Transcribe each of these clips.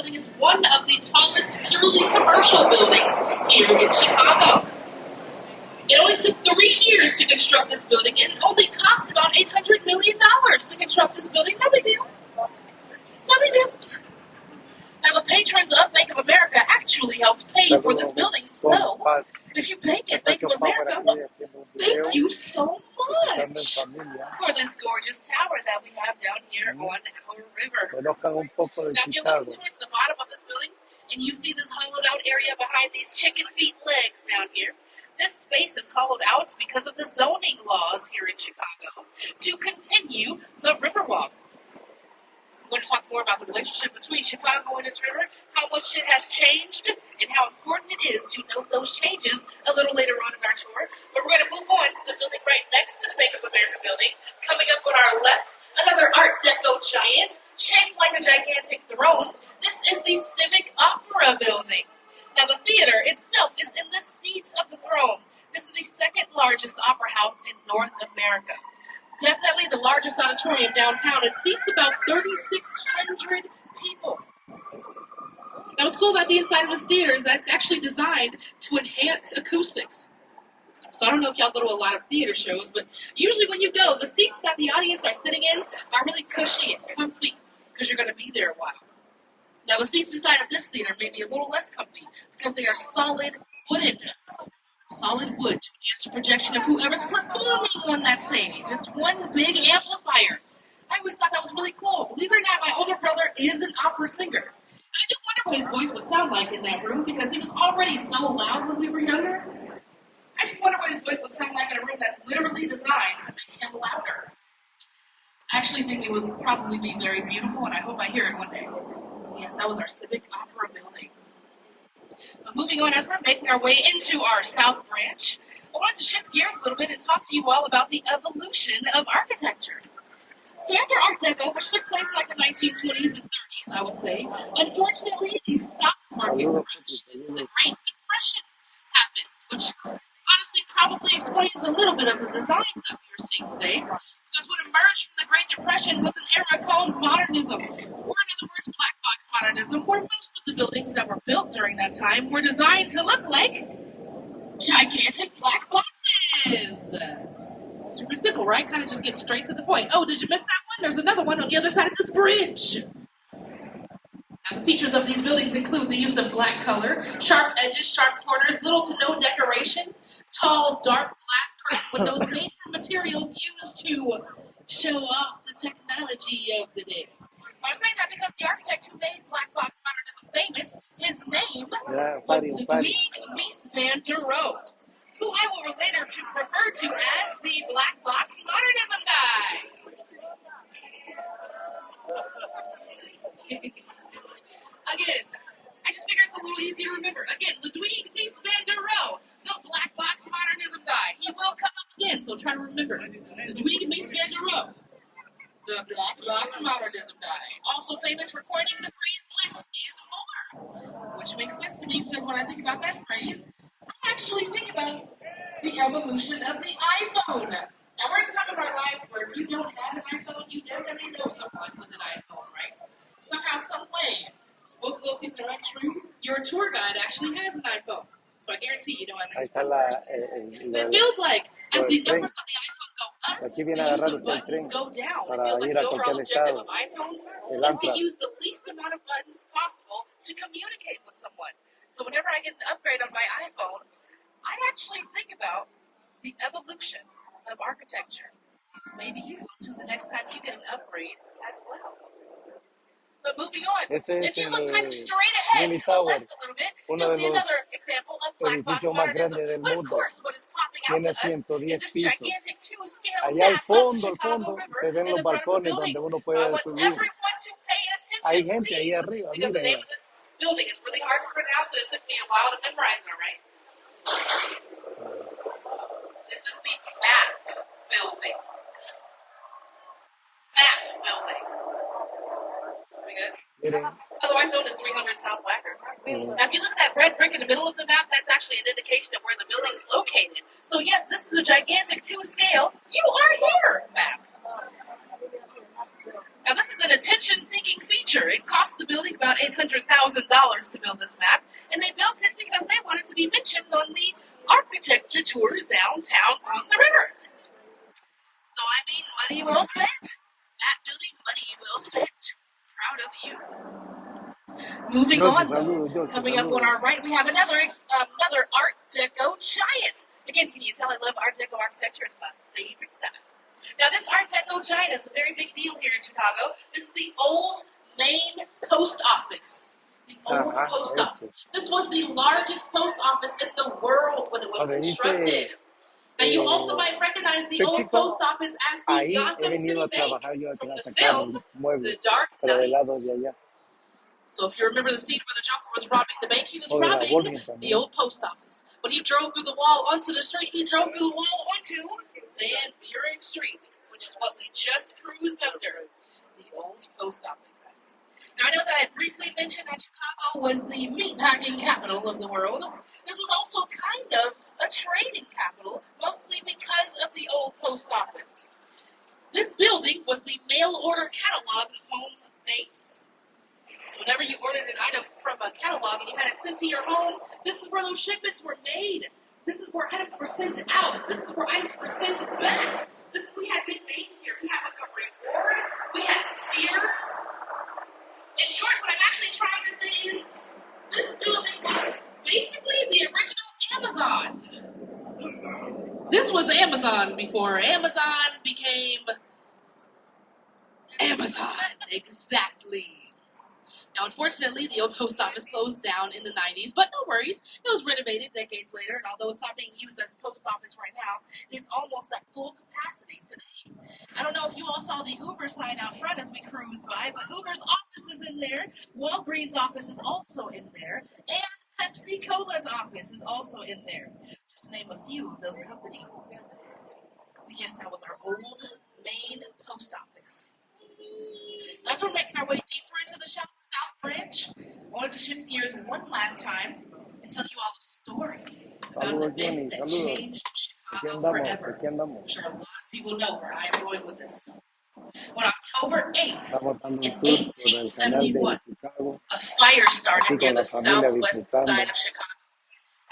building is one of the tallest purely commercial buildings here in Chicago. It only took 3 years to construct this building, and it only cost about $800 million to construct this building. No big deal. No big deal. Now, the patrons of Bank of America actually helped pay for this building, so if you bank at Bank of America, well, thank you so much for this gorgeous tower that we have down here on our river. Now, if you're looking towards the bottom of this building, and you see this hollowed out area behind these chicken feet legs down here, this space is hollowed out because of the zoning laws here in Chicago to continue the Riverwalk. We're going to talk more about the relationship between Chicago and its river, how much it has changed, and how important it is to note those changes a little later on in our tour. But we're going to move on to the building right next to the Bank of America building. Coming up on our left, another Art Deco giant, shaped like a gigantic throne. This is the Civic Opera building. Now, the theater itself is in the seat of the throne. This is the second largest opera house in North America. Definitely the largest auditorium downtown. It seats about 3,600 people. Now, what's cool about the inside of this theater is that it's actually designed to enhance acoustics. So I don't know if y'all go to a lot of theater shows, but usually when you go, the seats that the audience are sitting in are really cushy and comfy because you're going to be there a while. Now, the seats inside of this theater may be a little less comfy because they are solid wooden. Solid wood to enhance the projection of whoever's performing on that stage. It's one big amplifier. I always thought that was really cool. Believe it or not, my older brother is an opera singer. I do wonder what his voice would sound like in that room because he was already so loud when we were younger. I just wonder what his voice would sound like in a room that's literally designed to make him louder. I actually think it would probably be very beautiful, and I hope I hear it one day. Yes, that was our Civic Opera building. But moving on, as we're making our way into our South Branch, I wanted to shift gears a little bit and talk to you all about the evolution of architecture. So after Art Deco, which took place in like the 1920s and 30s, I would say, unfortunately, the stock market crashed. The Great Depression happened, which honestly probably explains a little bit of the designs that we are seeing today. Because what emerged from the Great Depression was an era called modernism, or in other words, black box modernism, where most of the buildings that were built during that time were designed to look like gigantic black boxes. Super simple, right? Kind of just get straight to the point. Oh, did you miss that one? There's another one on the other side of this bridge. Now, the features of these buildings include the use of black color, sharp edges, sharp corners, little to no decoration, tall, dark glass curtain windows made from materials used to show off the technology of the day. I'm saying that because the architect who made black box modernism famous, his name was Ludwig Mies van der Rohe, who I will later refer to as the black box modernism guy. Again, I just figured it's a little easier to remember. Again, Ludwig Mies van der Rohe, the black box modernism guy. He will come up again, so try to remember. Ludwig Mies van der Rohe, the black box modernism guy. Also famous for coining the phrase, less is more. Which makes sense to me because when I think about that phrase, I actually think about the evolution of the iPhone. Now, we're in some of our lives where if you don't have an iPhone, you definitely know someone with an iPhone, right? Somehow, some way, both of those things are untrue. Your tour guide actually has an iPhone. So I guarantee you know at least one person. But it feels like as the numbers of the iPhone go up, the use of buttons go down. It feels like the overall objective of iPhones is to use the least amount of buttons possible to communicate with someone. So whenever I get an upgrade on my iPhone, I actually think about the evolution of architecture. Maybe you will too the next time you get an upgrade as well. But moving on, if you look kind of straight ahead to the left a little bit, you'll see another example of black box modernism. But of course, what is popping out to us is this gigantic two-scale map of the Chicago River in the front of the building. I want everyone to pay attention, please, because the name of this building is really hard to pronounce, and it took me a while to memorize it, all right? This is the MAP building. MAP building. Good. Otherwise known as 300 South Wacker. Now, if you look at that red brick in the middle of the map, that's actually an indication of where the building is located. So, yes, this is a gigantic two-scale, you are here map. Now, this is an attention-seeking feature. It cost the building about $800,000 to build this map, and they built it because they wanted to be mentioned on the architecture tours downtown on the river. So, I mean, money well spent. That building, money well spent. Proud of you. Moving on, though. Coming up on our right, we have another Art Deco giant. Again, can you tell I love Art Deco architecture? It's my favorite stuff. Now, this Art Deco giant is a very big deal here in Chicago. This is the old main post office. The old post office. This was the largest post office in the world when it was constructed. Now, you also might recognize the old post office as the Gotham City Bank from the film The Dark Knight. So if you remember the scene where the Joker was robbing the bank, he was robbing the old post office. When he drove through the wall onto the street, he drove through the wall onto Van Buren Street, which is what we just cruised under, the old post office. Now, I know that I briefly mentioned that Chicago was the meatpacking capital of the world. This was also kind of a trading capital, mostly because of the old post office. This building was the mail order catalog home base. So whenever you ordered an item from a catalog and you had it sent to your home, this is where those shipments were made. This is where items were sent out. This is where items were sent back. We had big names here. We had like a Reward. We had Sears. In short, what I'm actually trying to say is this building was basically the original Amazon. This was Amazon before Amazon became Amazon. Exactly. Now, unfortunately, the old post office closed down in the 90s, but no worries. It was renovated decades later, and although it's not being used as a post office right now, it is almost at full capacity today. I don't know if you all saw the Uber sign out front as we cruised by, but Uber's office is in there, Walgreens' office is also in there, and Pepsi-Cola's office is also in there, just to name a few of those companies. Yes, that was our old main post office. As we're making our way deeper into the South Branch, I wanted to shift gears one last time and tell you all the story about an event that changed Chicago forever. I'm sure a lot of people know where I am going with this. On October 8th, in 1871, a fire started near the southwest side of Chicago.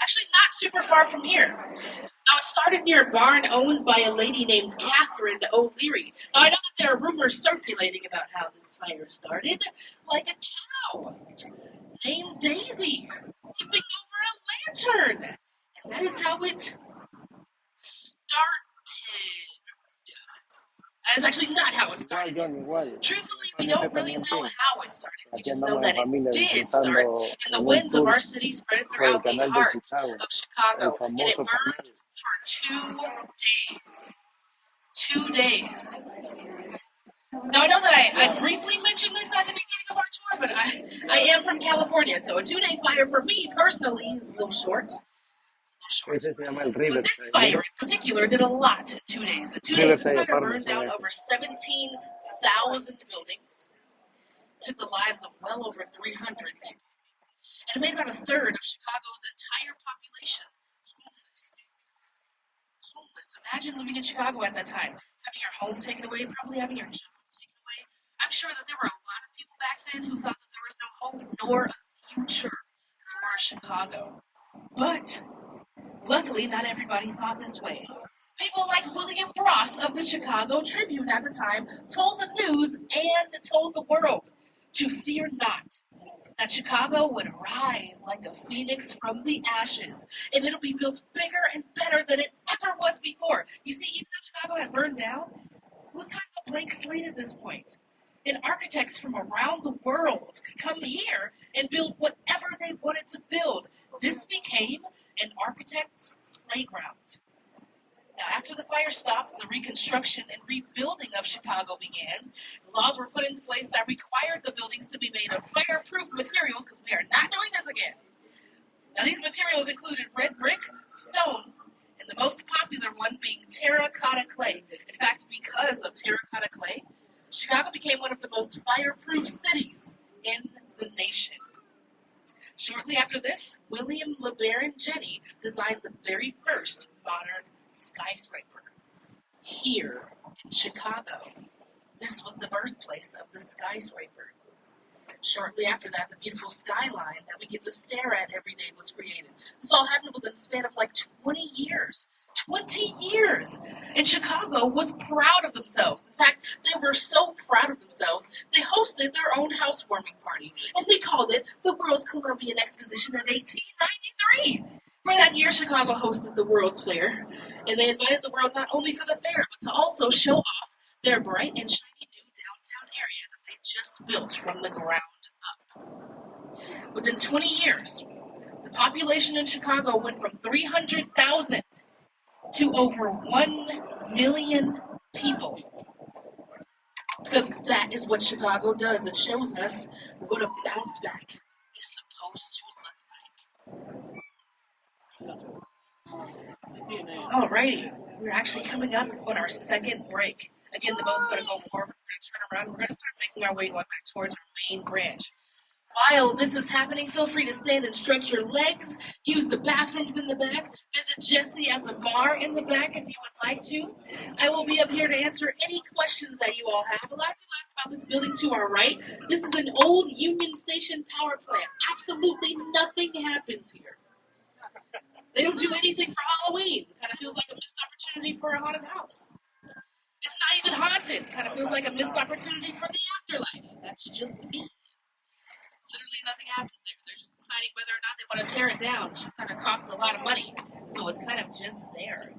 Actually, not super far from here. Now, it started near a barn owned by a lady named Catherine O'Leary. Now, I know that there are rumors circulating about how this fire started, like a cow named Daisy tipping over a lantern. And that is how it started. That is actually not how it started. Truthfully, we don't really know how it started. We just know that it did start, and the winds of our city spread throughout the heart of Chicago, and it burned for 2 days. 2 days. Now, I know that I briefly mentioned this at the beginning of our tour, but I am from California, so a 2-day fire for me personally is a little short. But this fire in particular did a lot in 2 days. In 2 days, this fire burned down over 17,000 buildings, took the lives of well over 300 people, and it made about a third of Chicago's entire population homeless. Imagine living in Chicago at that time, having your home taken away, probably having your job taken away. I'm sure that there were a lot of people back then who thought that there was no hope nor a future for Chicago. But luckily, not everybody thought this way. People like William Ross of the Chicago Tribune at the time told the news and told the world to fear not, that Chicago would rise like a phoenix from the ashes, and it'll be built bigger and better than it ever was before. You see, even though Chicago had burned down, it was kind of a blank slate at this point. And architects from around the world could come here and build whatever they wanted to build. This became an architect's playground. Now, after the fire stopped, the reconstruction and rebuilding of Chicago began. Laws were put into place that required the buildings to be made of fireproof materials, because we are not doing this again. Now, these materials included red brick, stone, and the most popular one being terracotta clay. In fact, because of terracotta clay, Chicago became one of the most fireproof cities in the nation. Shortly after this, William LeBaron Jenney designed the very first modern skyscraper here in Chicago. This was the birthplace of the skyscraper. Shortly after that, the beautiful skyline that we get to stare at every day was created. This all happened within the span of like 20 years. 20 years! And Chicago was proud of themselves. In fact, they were so proud of themselves, they hosted their own housewarming party, and they called it the World's Columbian Exposition of 1893. For that year, Chicago hosted the World's Fair, and they invited the world not only for the fair, but to also show off their bright and shiny new downtown area that they just built from the ground up. Within 20 years, the population in Chicago went from 300,000 to over 1 million people. Because that is what Chicago does. It shows us what a bounce back is supposed to look like. Alrighty, we're actually coming up on our second break. Again, the boat's going to go forward. We're going to turn around. We're going to start making our way going back towards our main branch. While this is happening, feel free to stand and stretch your legs, use the bathrooms in the back, visit Jesse at the bar in the back if you would like to. I will be up here to answer any questions that you all have. A lot of people ask about this building to our right. This is an old Union Station power plant. Absolutely nothing happens here. They don't do anything for Halloween. It kind of feels like a missed opportunity for a haunted house. It's not even haunted. It kind of feels like a missed opportunity for the afterlife. That's just me. Literally nothing happens there. They're just deciding whether or not they want to tear it down. It's just going to cost a lot of money. So it's kind of just there.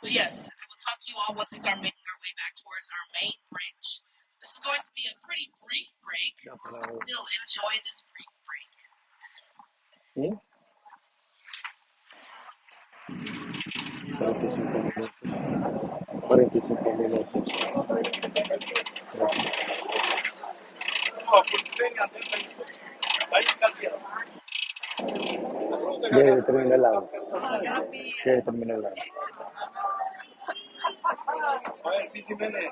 But yes, I will talk to you all once we start making our way back towards our main branch. This is going to be a pretty brief break, but still enjoy this brief break. 45 minutos. Debe terminar el lado. Debe terminar el lado. A ver, sí, Jiménez.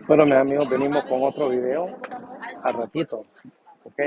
Bueno, mis amigos, venimos con otro video al ratito, ¿ok?